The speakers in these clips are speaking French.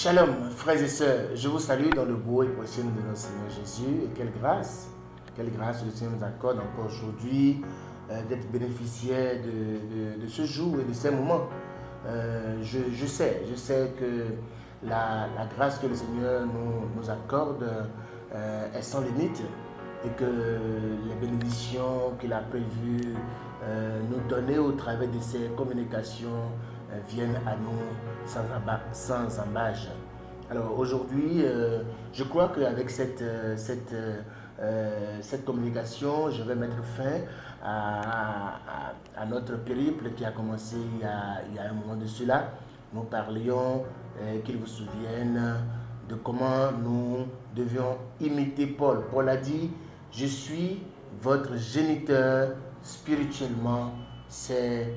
Shalom, frères et sœurs, je vous salue dans le beau et précieux nom de notre Seigneur Jésus. Et quelle grâce le Seigneur nous accorde encore aujourd'hui d'être bénéficiaire de ce jour et de ces moments. Je sais que la grâce que le Seigneur nous accorde est sans limite et que les bénédictions qu'il a prévues nous donner au travers de ces communications viennent à nous sans embâche. Alors aujourd'hui, je crois qu'avec cette communication, je vais mettre fin à notre périple qui a commencé il y a un moment de cela. Nous parlions, qu'ils vous souviennent, de comment nous devions imiter Paul. Paul a dit, je suis votre géniteur spirituellement, c'est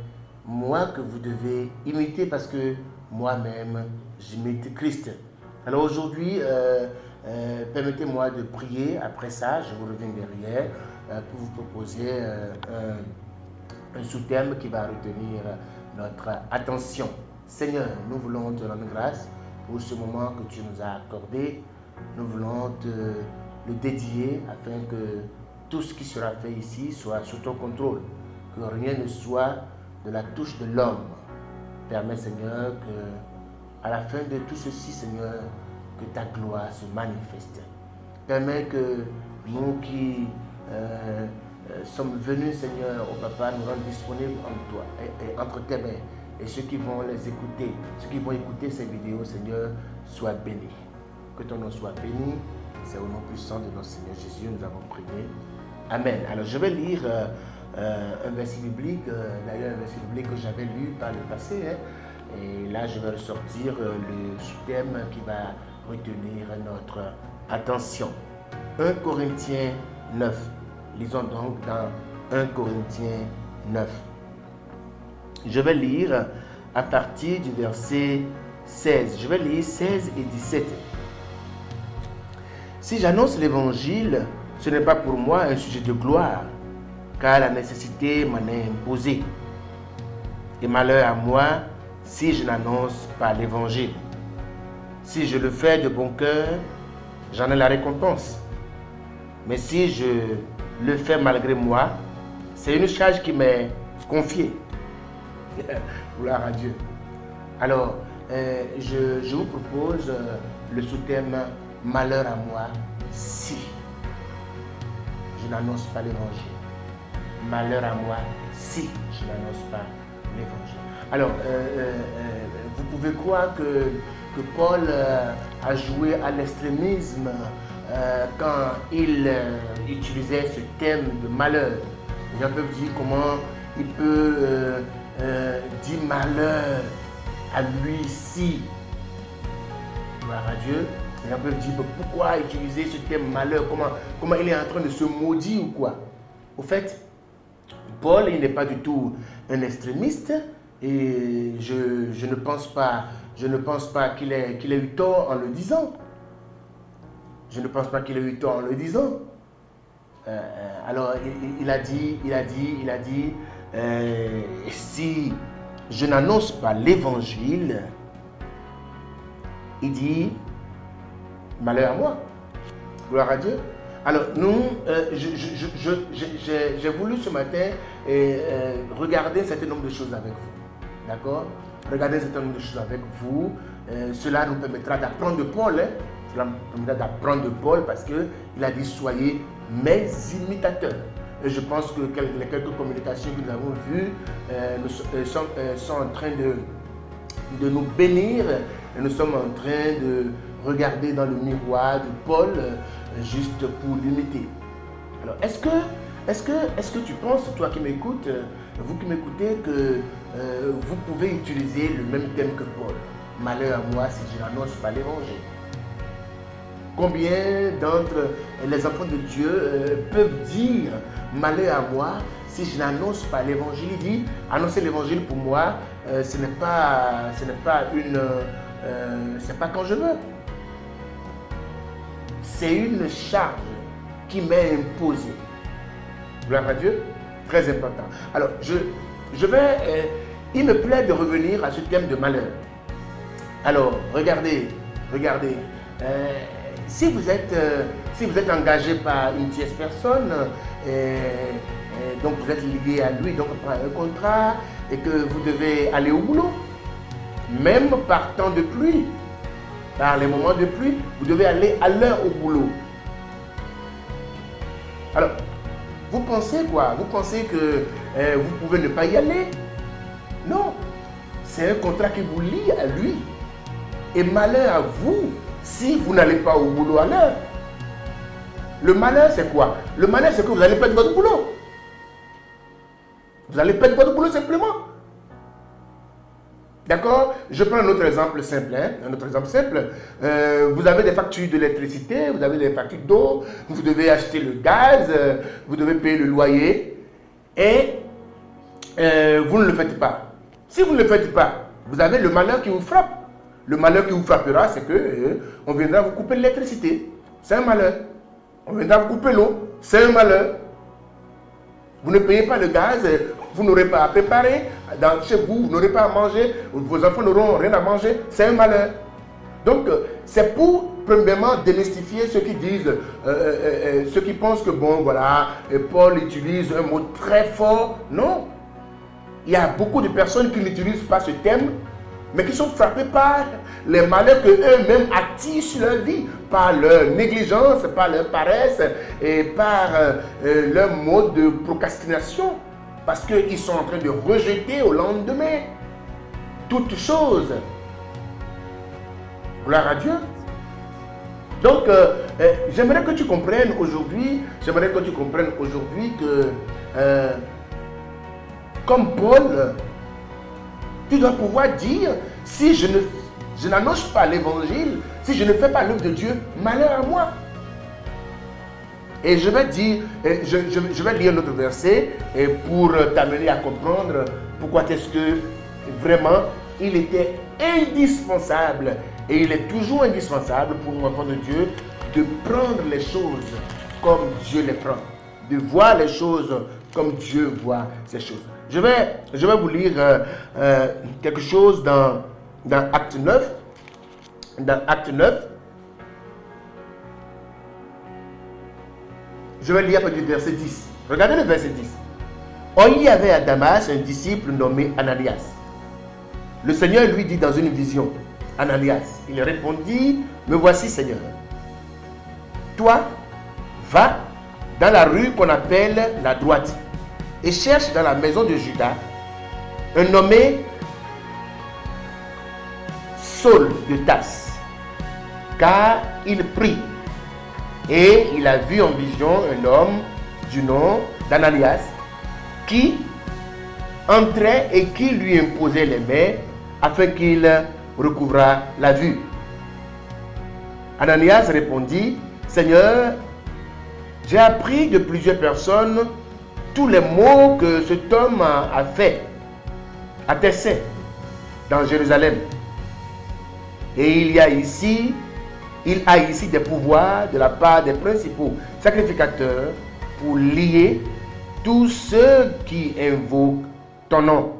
moi que vous devez imiter parce que moi-même, j'imite Christ. Alors aujourd'hui, permettez-moi de prier. Après ça, je vous reviens derrière pour vous proposer un sous-thème qui va retenir notre attention. Seigneur, nous voulons te rendre grâce pour ce moment que tu nous as accordé. Nous voulons te le dédier afin que tout ce qui sera fait ici soit sous ton contrôle, que rien ne soit de la touche de l'homme. Permets, Seigneur, que à la fin de tout ceci, Seigneur, que ta gloire se manifeste. Permets que nous qui sommes venus, Seigneur, au Papa, nous rendre disponibles en toi, et entre tes mains. Et ceux qui vont les écouter, ceux qui vont écouter ces vidéos, Seigneur, soient bénis. Que ton nom soit béni. C'est au nom puissant de notre Seigneur Jésus, nous avons prié. Amen. Alors, je vais lire un verset biblique, d'ailleurs un verset biblique que j'avais lu par le passé. Et là, je vais ressortir le sous-thème qui va retenir notre attention. 1 Corinthiens 9. Lisons donc dans 1 Corinthiens 9. Je vais lire à partir du verset 16. Je vais lire 16 et 17. Si j'annonce l'évangile, ce n'est pas pour moi un sujet de gloire, car la nécessité m'en est imposée. Et malheur à moi si je n'annonce pas l'évangile. Si je le fais de bon cœur, j'en ai la récompense. Mais si je le fais malgré moi, c'est une charge qui m'est confiée. Gloire à Dieu. Alors, je vous propose le sous-thème « Malheur à moi si je n'annonce pas l'évangile ». Malheur à moi si je n'annonce pas l'évangile. Alors, vous pouvez croire que Paul a joué à l'extrémisme quand il utilisait ce thème de malheur. Les gens peuvent dire comment il peut dire malheur à lui si. Gloire à Dieu. Les gens peuvent dire pourquoi utiliser ce thème malheur, comment il est en train de se maudire ou quoi. Au fait, Paul, il n'est pas du tout un extrémiste et je ne pense pas qu'il ait eu tort en le disant. Je ne pense pas qu'il ait eu tort en le disant. Alors, il a dit, si je n'annonce pas l'évangile, il dit, malheur à moi. Gloire à Dieu. Alors, nous, j'ai voulu ce matin regarder un certain nombre de choses avec vous. D'accord? Regarder un certain nombre de choses avec vous. Cela nous permettra d'apprendre de Paul. Cela nous permettra d'apprendre de Paul parce qu'il a dit, soyez mes imitateurs. Et je pense que les quelques communications que nous avons vues sont en train de nous bénir. Et nous sommes en train de regarder dans le miroir de Paul juste pour l'imiter. Alors, est-ce que tu penses, toi qui m'écoutes, vous qui m'écoutez, que vous pouvez utiliser le même thème que Paul? Malheur à moi si je n'annonce pas l'évangile. Combien d'entre les enfants de Dieu peuvent dire malheur à moi si je n'annonce pas l'évangile? Il dit, annoncer l'évangile pour moi, ce n'est pas quand je veux. C'est une charge qui m'est imposée. Gloire à Dieu, très important. Alors, il me plaît de revenir à ce thème de malheur. Alors, regardez, Regardez, si vous êtes engagé par une tierce personne, donc vous êtes lié à lui, donc par un contrat, et que vous devez aller au boulot, même par temps de pluie, par les moments de pluie, vous devez aller à l'heure au boulot. Alors, vous pensez quoi? Vous pensez que vous pouvez ne pas y aller? Non, c'est un contrat qui vous lie à lui. Et malheur à vous si vous n'allez pas au boulot à l'heure. Le malheur, c'est quoi? Le malheur, c'est que vous allez perdre votre boulot. Vous allez perdre votre boulot simplement. D'accord? Je prends un autre exemple simple. Vous avez des factures d'électricité, vous avez des factures d'eau, vous devez acheter le gaz, vous devez payer le loyer et vous ne le faites pas. Si vous ne le faites pas, vous avez le malheur qui vous frappe. Le malheur qui vous frappera, c'est que on viendra vous couper l'électricité. C'est un malheur. On viendra vous couper l'eau. C'est un malheur. Vous ne payez pas le gaz, vous n'aurez pas à préparer. Chez vous, vous n'aurez pas à manger. Vos enfants n'auront rien à manger. C'est un malheur. Donc, c'est pour, premièrement, démystifier ceux qui disent, ceux qui pensent que, bon, voilà, Paul utilise un mot très fort. Non. Il y a beaucoup de personnes qui n'utilisent pas ce thème, mais qui sont frappés par les malheurs qu'eux-mêmes attirent sur leur vie, par leur négligence, par leur paresse et par leur mode de procrastination, parce qu'ils sont en train de rejeter au lendemain toutes choses. Gloire à Dieu. Donc, j'aimerais que tu comprennes aujourd'hui, que, comme Paul, tu dois pouvoir dire, si je n'annonce pas l'évangile, si je ne fais pas l'œuvre de Dieu, malheur à moi. Et je vais dire, je vais lire notre verset pour t'amener à comprendre pourquoi est-ce que vraiment il était indispensable, et il est toujours indispensable pour un enfant de Dieu de prendre les choses comme Dieu les prend, de voir les choses comme Dieu voit ces choses. Je vais vous lire quelque chose dans Acte 9. Dans Acte 9, je vais lire à partir du verset 10. Regardez le verset 10. Or, il y avait à Damas un disciple nommé Ananias. Le Seigneur lui dit dans une vision, Ananias. Il répondit, me voici Seigneur. Toi, va dans la rue qu'on appelle la droite et cherche dans la maison de Judas un nommé Saul de Tarse, car il prie. Et il a vu en vision un homme du nom d'Ananias qui entrait et qui lui imposait les mains afin qu'il recouvrât la vue. Ananias répondit, Seigneur, j'ai appris de plusieurs personnes tous les maux que cet homme a fait à tes saints dans Jérusalem. Et il a ici des pouvoirs de la part des principaux sacrificateurs pour lier tous ceux qui invoquent ton nom.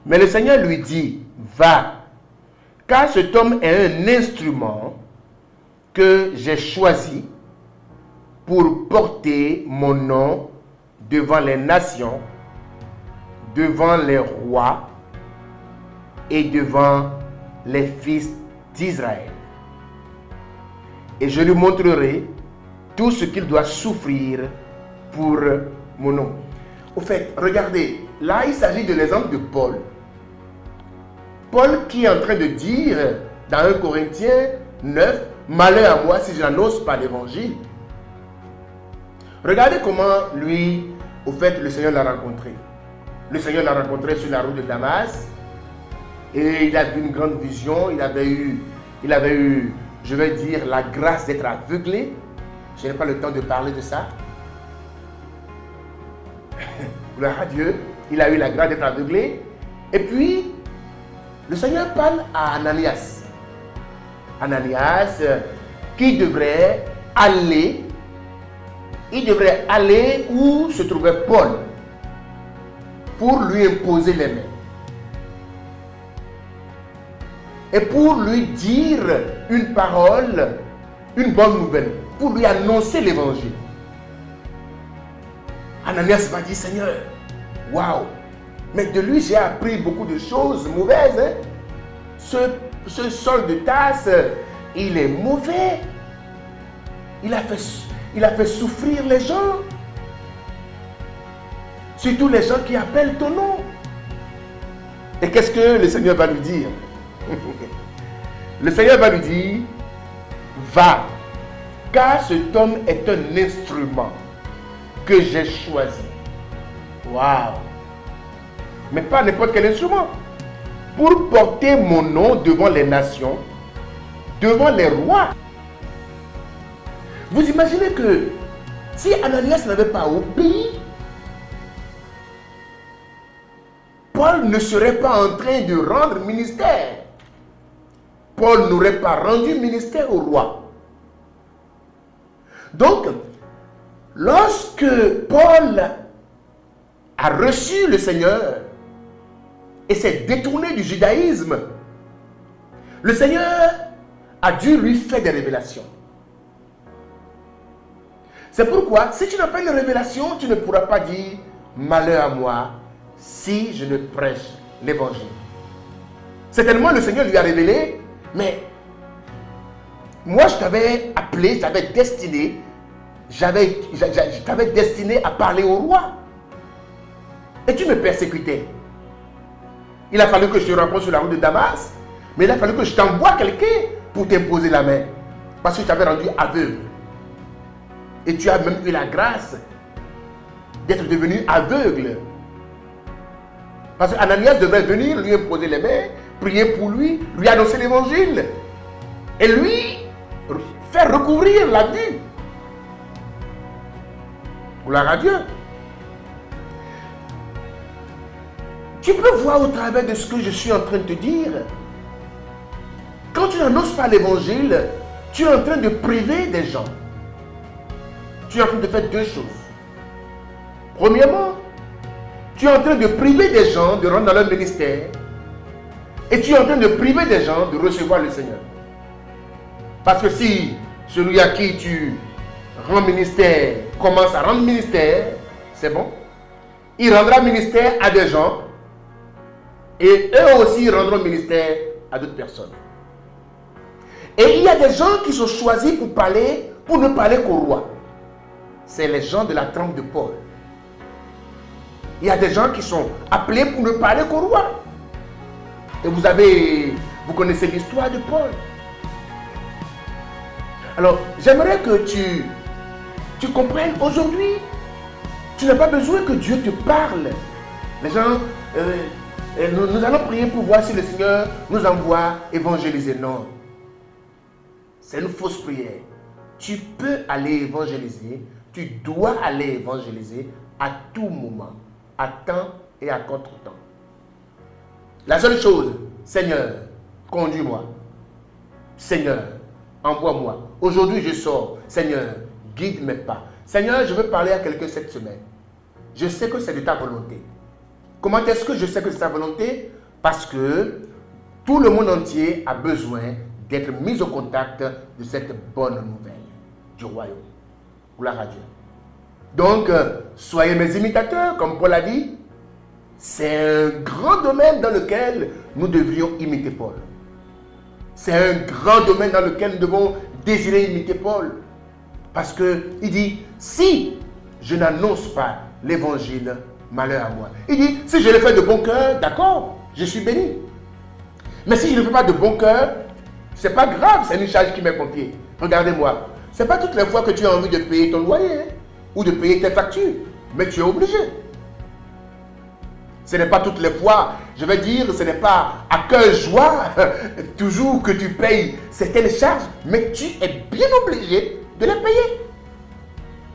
Mais le Seigneur lui dit, va, car cet homme est un instrument que j'ai choisi pour porter mon nom devant les nations, devant les rois et devant les fils d'Israël. Et je lui montrerai tout ce qu'il doit souffrir pour mon nom. Au fait, regardez, là il s'agit de l'exemple de Paul. Paul qui est en train de dire dans 1 Corinthiens 9, malheur à moi si je n'annonce pas l'évangile. Regardez comment lui, au fait, le Seigneur l'a rencontré. Le Seigneur l'a rencontré sur la route de Damas. Et il a vu une grande vision. Il avait eu, je vais dire, la grâce d'être aveuglé. Je n'ai pas le temps de parler de ça. Gloire à Dieu. Il a eu la grâce d'être aveuglé. Et puis, le Seigneur parle à Ananias. Ananias, qui devrait aller. Il devrait aller où se trouvait Paul pour lui imposer les mains. et pour lui dire une parole, une bonne nouvelle, pour lui annoncer l'évangile. Ananias va dire, Seigneur, waouh, mais de lui j'ai appris beaucoup de choses mauvaises. Hein? Ce Saul de Tarse, il est mauvais. Il a fait souffrir les gens. Surtout les gens qui appellent ton nom. Et qu'est-ce que le Seigneur va lui dire? Le Seigneur va lui dire, va, car cet homme est un instrument que j'ai choisi. Waouh! Mais pas n'importe quel instrument. Pour porter mon nom devant les nations, devant les rois. Vous imaginez que si Ananias n'avait pas obéi, Paul ne serait pas en train de rendre ministère. Paul n'aurait pas rendu ministère au roi. Donc, lorsque Paul a reçu le Seigneur et s'est détourné du judaïsme, le Seigneur a dû lui faire des révélations. C'est pourquoi, si tu n'as pas une révélation, tu ne pourras pas dire « Malheur à moi si je ne prêche l'évangile ». Certainement, le Seigneur lui a révélé, mais moi, je t'avais appelé, je t'avais destiné, je t'avais destiné à parler au roi. Et tu me persécutais. Il a fallu que je te rencontre sur la route de Damas, mais il a fallu que je t'envoie quelqu'un pour t'imposer la main. Parce que je t'avais rendu aveugle. Et tu as même eu la grâce d'être devenu aveugle. Parce qu'Ananias devait venir lui imposer les mains, prier pour lui annoncer l'évangile. Et lui, faire recouvrir la vue. Gloire à Dieu. Tu peux voir au travers de ce que je suis en train de te dire. Quand tu n'annonces pas l'évangile, tu es en train de priver des gens. Tu es en train de faire deux choses. Premièrement, tu es en train de priver des gens de rentrer dans leur ministère. Et tu es en train de priver des gens de recevoir le Seigneur. Parce que si celui à qui tu rends ministère commence à rendre ministère, c'est bon. Il rendra ministère à des gens. Et eux aussi rendront ministère à d'autres personnes. Et il y a des gens qui sont choisis pour ne parler qu'au roi. C'est les gens de la trempe de Paul. Il y a des gens qui sont appelés pour ne parler qu'au roi. Et vous connaissez l'histoire de Paul. Alors, j'aimerais que tu comprennes aujourd'hui, tu n'as pas besoin que Dieu te parle. Les gens, nous allons prier pour voir si le Seigneur nous envoie évangéliser. Non. C'est une fausse prière. Tu peux aller évangéliser, tu dois aller évangéliser à tout moment, à temps et à contre-temps. La seule chose, Seigneur, conduis-moi. Seigneur, envoie-moi. Aujourd'hui, je sors. Seigneur, guide mes pas. Seigneur, je veux parler à quelqu'un cette semaine. Je sais que c'est de ta volonté. Comment est-ce que je sais que c'est ta volonté? Parce que tout le monde entier a besoin d'être mis au contact de cette bonne nouvelle du royaume. Gloire à Dieu. Donc, soyez mes imitateurs, comme Paul a dit. C'est un grand domaine dans lequel nous devrions imiter Paul. C'est un grand domaine dans lequel nous devons désirer imiter Paul. Parce qu'il dit, si je n'annonce pas l'évangile, malheur à moi. Il dit, si je le fais de bon cœur, d'accord, je suis béni. Mais si je ne le fais pas de bon cœur, c'est pas grave, c'est une charge qui m'est confiée. Regardez-moi, c'est pas toutes les fois que tu as envie de payer ton loyer, ou de payer tes factures, mais tu es obligé. Ce n'est pas toutes les fois, je vais dire, ce n'est pas à cœur joie toujours que tu payes certaines charges, mais tu es bien obligé de les payer.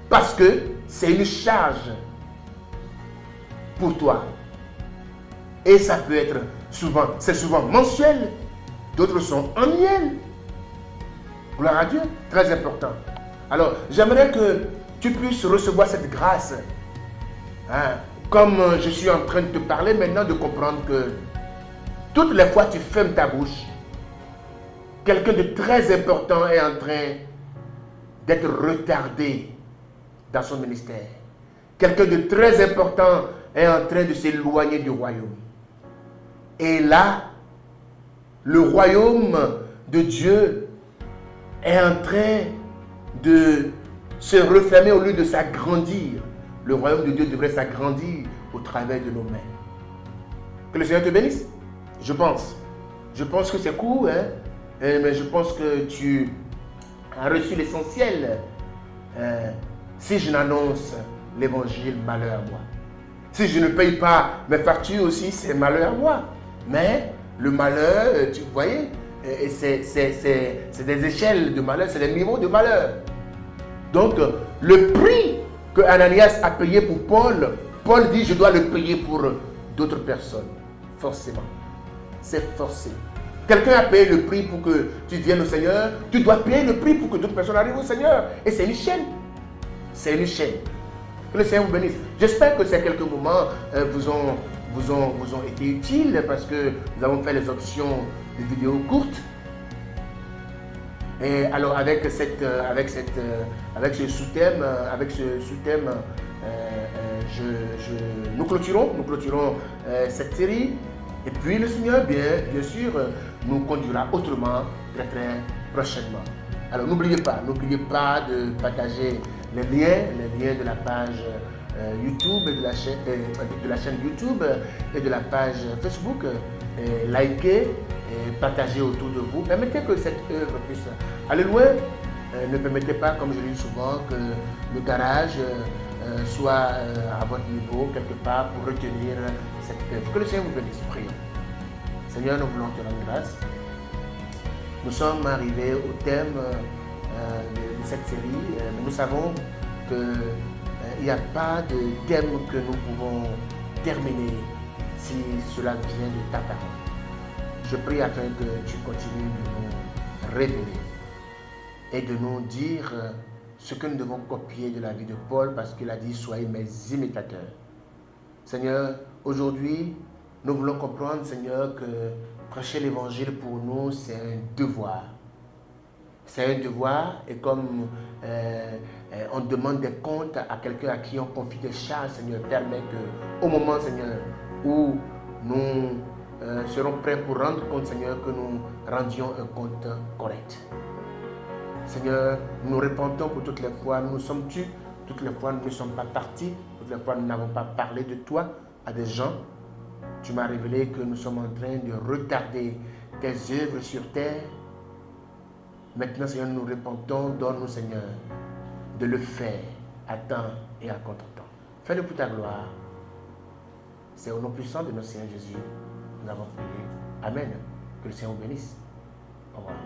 Parce que c'est une charge pour toi. Et ça peut être souvent, c'est souvent mensuel, d'autres sont annuels. Gloire à Dieu, très important. Alors, j'aimerais que tu puisses recevoir cette grâce. Hein? Comme je suis en train de te parler maintenant, de comprendre que toutes les fois tu fermes ta bouche, quelqu'un de très important est en train d'être retardé dans son ministère. Quelqu'un de très important est en train de s'éloigner du royaume. Et là, le royaume de Dieu est en train de se refermer au lieu de s'agrandir. Le royaume de Dieu devrait s'agrandir au travers de nos mains. Que le Seigneur te bénisse. Je pense que c'est court, hein? Mais je pense que tu as reçu l'essentiel. Si je n'annonce l'évangile, malheur à moi. Si je ne paye pas mes factures aussi, c'est malheur à moi. Mais le malheur, tu voyez, c'est des échelles de malheur, c'est des niveaux de malheur. Donc, le prix que Ananias a payé pour Paul, Paul dit, je dois le payer pour d'autres personnes. Forcément. C'est forcé. Quelqu'un a payé le prix pour que tu viennes au Seigneur, tu dois payer le prix pour que d'autres personnes arrivent au Seigneur. Et c'est une chaîne. C'est une chaîne. Que le Seigneur vous bénisse. J'espère que ces quelques moments vous ont été utiles parce que nous avons fait les options de vidéos courtes. Et alors avec ce sous-thème, nous clôturons cette série. Et puis le Seigneur, bien sûr, nous conduira autrement très très prochainement. Alors n'oubliez pas de partager les liens de la page YouTube et de la chaîne YouTube et de la page Facebook. Likez et partagez autour de vous. Permettez que cette œuvre puisse aller loin. Ne permettez pas, comme je le dis souvent, que le garage soit à votre niveau quelque part pour retenir cette œuvre. Que le Seigneur vous bénisse. Prions. Seigneur, nous voulons te rendre grâce. Nous sommes arrivés au thème de cette série, mais nous savons qu'il n'y a pas de thème que nous pouvons terminer si cela vient de ta parole. Je prie afin que tu continues de nous révéler et de nous dire ce que nous devons copier de la vie de Paul parce qu'il a dit « Soyez mes imitateurs ». Seigneur, aujourd'hui, nous voulons comprendre, Seigneur, que prêcher l'évangile pour nous, c'est un devoir. C'est un devoir et comme on demande des comptes à quelqu'un à qui on confie des charges, Seigneur, permet qu'au moment, Seigneur, où nous serons prêts pour rendre compte, Seigneur, que nous rendions un compte correct. Seigneur, nous répentons pour toutes les fois, nous sommes tus, toutes les fois nous ne sommes pas partis, toutes les fois nous n'avons pas parlé de toi à des gens. Tu m'as révélé que nous sommes en train de retarder tes œuvres sur terre. Maintenant, Seigneur, nous répentons, donne-nous, Seigneur, de le faire à temps et à contre-temps. Fais-le pour ta gloire. C'est au nom puissant de notre Seigneur Jésus. Nous avons prié. Amen. Que le Seigneur vous bénisse. Au revoir.